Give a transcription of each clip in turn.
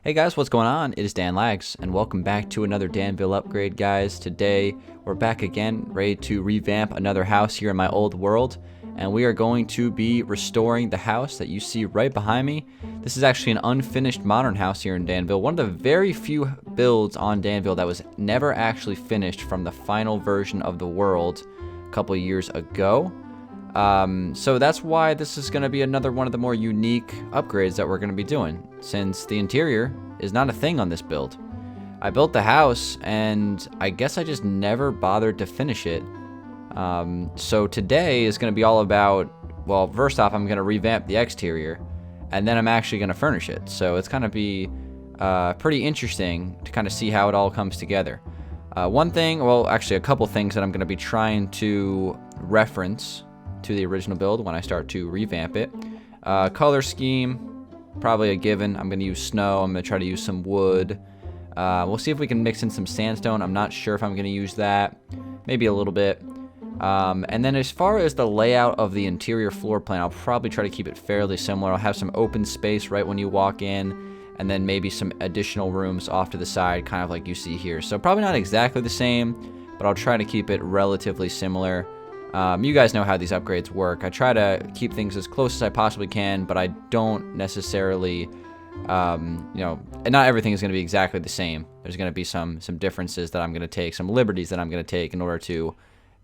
Hey guys, what's going on? It is Dan Lags, and welcome back to another Danville upgrade, guys. Today, we're back again, ready to revamp another house here in my old world, and we are going to be restoring the house that you see right behind me. This is actually an unfinished modern house here in Danville, one of the very few builds on Danville that was never actually finished from the final version of the world a couple of years ago. So that's why this is going to be another one of the more unique upgrades that we're going to be doing, since the interior is not a thing on this build. I built the house, and I guess I just never bothered to finish it. So today is going to be all about, well, first off, I'm going to revamp the exterior, and then I'm actually going to furnish it. So it's going to be pretty interesting to kind of see how it all comes together. One thing, well, actually a couple things that I'm going to be trying to reference to the original build when I start to revamp it. Color scheme, probably a given. I'm going to use snow. I'm going to try to use some wood. We'll see if we can mix in some sandstone. I'm not sure if I'm going to use that. Maybe a little bit. And then as far as the layout of the interior floor plan, I'll probably try to keep it fairly similar. I'll have some open space right when you walk in, and then maybe some additional rooms off to the side, kind of like you see here. So probably not exactly the same, but I'll try to keep it relatively similar. You guys know how these upgrades work. I try to keep things as close as I possibly can, but I don't necessarily, and not everything is going to be exactly the same. There's going to be some differences that I'm going to take, some liberties that I'm going to take in order to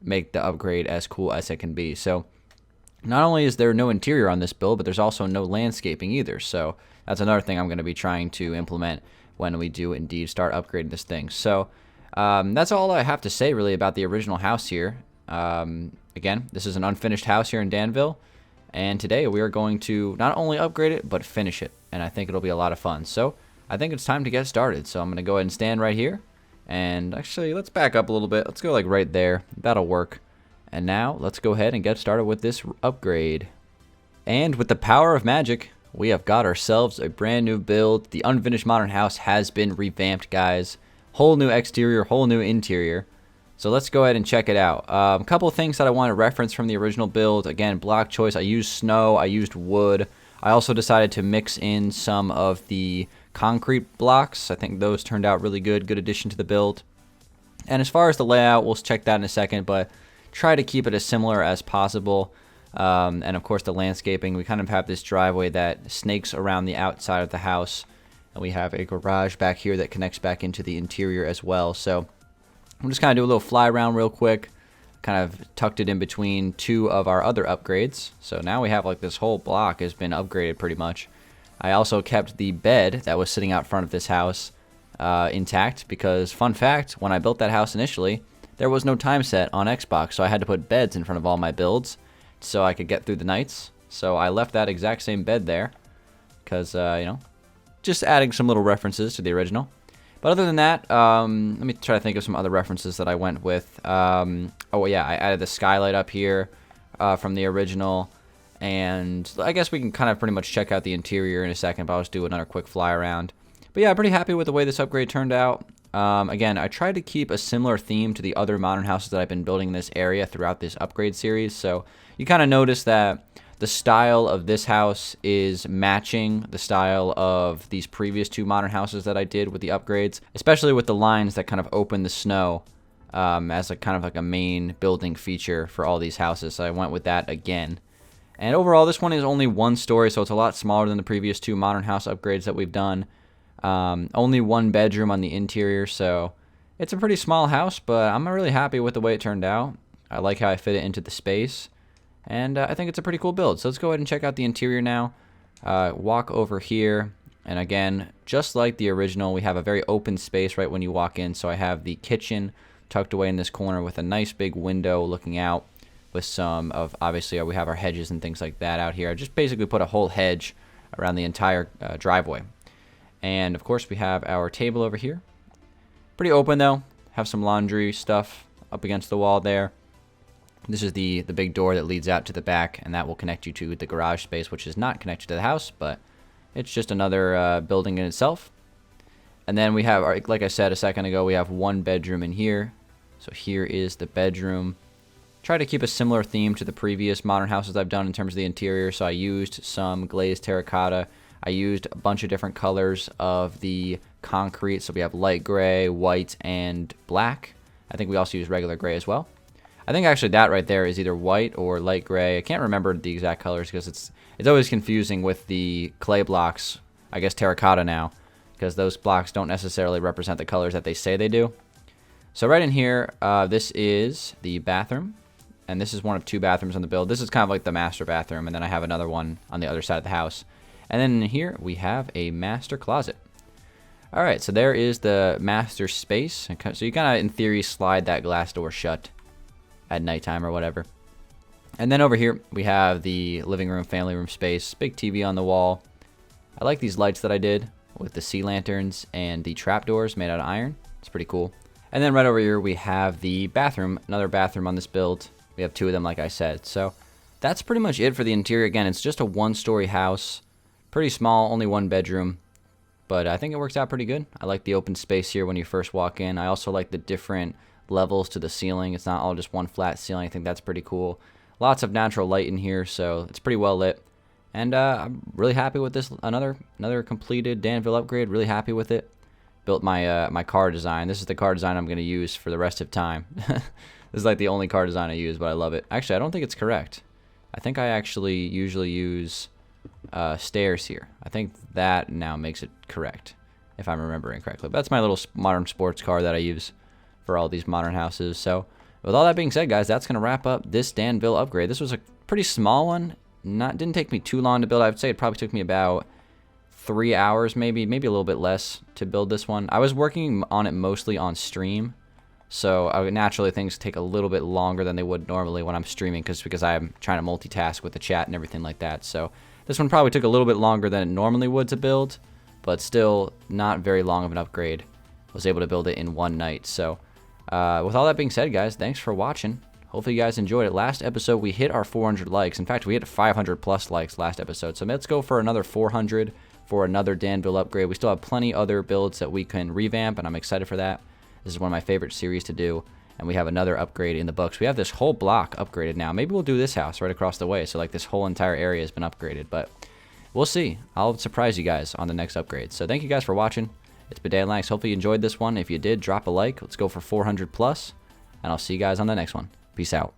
make the upgrade as cool as it can be. So not only is there no interior on this build, but there's also no landscaping either. So that's another thing I'm going to be trying to implement when we do indeed start upgrading this thing. So that's all I have to say really about the original house here. Again, this is an unfinished house here in Danville, and today we are going to not only upgrade it, but finish it, and I think it'll be a lot of fun. So I think it's time to get started. So I'm going to go ahead and stand right here, and actually let's back up a little bit. Let's go like right there. That'll work. And now let's go ahead and get started with this upgrade. And with the power of magic, we have got ourselves a brand new build. The unfinished modern house has been revamped, guys. Whole new exterior, whole new interior. So let's go ahead and check it out. A couple of things that I want to reference from the original build. Again, block choice. I used snow. I used wood. I also decided to mix in some of the concrete blocks. I think those turned out really good. Good addition to the build. And as far as the layout, we'll check that in a second, but try to keep it as similar as possible. And of course, the landscaping. We kind of have this driveway that snakes around the outside of the house. And we have a garage back here that connects back into the interior as well. So I'm just kind of do a little fly around real quick, kind of tucked it in between two of our other upgrades. So now we have like this whole block has been upgraded pretty much. I also kept the bed that was sitting out front of this house intact because, fun fact, when I built that house initially, there was no time set on Xbox, so I had to put beds in front of all my builds so I could get through the nights. So I left that exact same bed there because, just adding some little references to the original. But other than that, let me try to think of some other references that I went with. Oh, yeah, I added the skylight up here from the original. And I guess we can kind of pretty much check out the interior in a second, but I'll just do another quick fly around. But yeah, pretty happy with the way this upgrade turned out. Again, I tried to keep a similar theme to the other modern houses that I've been building in this area throughout this upgrade series. So you kind of notice that the style of this house is matching the style of these previous two modern houses that I did with the upgrades, especially with the lines that kind of open the snow as a kind of like a main building feature for all these houses. So I went with that again. And overall, this one is only one story, so it's a lot smaller than the previous two modern house upgrades that we've done. Only one bedroom on the interior, so it's a pretty small house, but I'm really happy with the way it turned out. I like how I fit it into the space. And I think it's a pretty cool build. So let's go ahead and check out the interior now. Walk over here. And again, just like the original, we have a very open space right when you walk in. So I have the kitchen tucked away in this corner with a nice big window looking out with some of, obviously, we have our hedges and things like that out here. I just basically put a whole hedge around the entire driveway. And, of course, we have our table over here. Pretty open, though. Have some laundry stuff up against the wall there. This is the big door that leads out to the back, and that will connect you to the garage space, which is not connected to the house, but it's just another building in itself. And then we have, like I said a second ago, we have one bedroom in here. So here is the bedroom. Try to keep a similar theme to the previous modern houses I've done in terms of the interior. So I used some glazed terracotta. I used a bunch of different colors of the concrete. So we have light gray, white, and black. I think we also use regular gray as well. I think actually that right there is either white or light gray. I can't remember the exact colors because it's always confusing with the clay blocks. I guess terracotta now, because those blocks don't necessarily represent the colors that they say they do. So right in here, this is the bathroom, and this is one of 2 bathrooms on the build. This is kind of like the master bathroom, and then I have another one on the other side of the house. And then in here we have a master closet. All right, so there is the master space. So you kind of, in theory, slide that glass door shut at nighttime or whatever. And then over here we have the living room, family room space, big TV on the wall. I like these lights that I did with the sea lanterns and the trapdoors made out of iron. It's pretty cool. And then right over here we have the bathroom, another bathroom on this build. We have 2 of them, like I said. So that's pretty much it for the interior. Again, it's just a 1-story house, pretty small, only 1 bedroom. But I think it works out pretty good. I like the open space here when you first walk in. I also like the different levels to the ceiling. It's not all just one flat ceiling. I think that's pretty cool. Lots of natural light in here, so it's pretty well lit. And I'm really happy with this. Another completed Danville upgrade. Really happy with it. Built my my car design. This is the car design I'm going to use for the rest of time. This is like the only car design I use, but I love it. Actually, I don't think it's correct. I think I actually usually use stairs here. I think that now makes it correct, if I'm remembering correctly. But that's my little modern sports car that I use for all these modern houses. So with all that being said, guys, that's going to wrap up this Danville upgrade. This was a pretty small one. Didn't take me too long to build. I would say it probably took me about 3 hours, maybe a little bit less to build this one. I was working on it mostly on stream, so naturally things take a little bit longer than they would normally when I'm streaming, because I'm trying to multitask with the chat and everything like that. So this one probably took a little bit longer than it normally would to build, but still not very long of an upgrade. Was able to build it in 1 night. So with all that being said, guys, thanks for watching. Hopefully you guys enjoyed it. Last episode, we hit our 400 likes. In fact, we hit 500 plus likes last episode. So let's go for another 400 for another Danville upgrade. We still have plenty other builds that we can revamp, and I'm excited for that. This is one of my favorite series to do, and we have another upgrade in the books. We have this whole block upgraded now. Maybe we'll do this house right across the way. So like this whole entire area has been upgraded, but we'll see. I'll surprise you guys on the next upgrade. So thank you guys for watching. It's been Danville. Hopefully you enjoyed this one. If you did, drop a like. Let's go for 400 plus, and I'll see you guys on the next one. Peace out.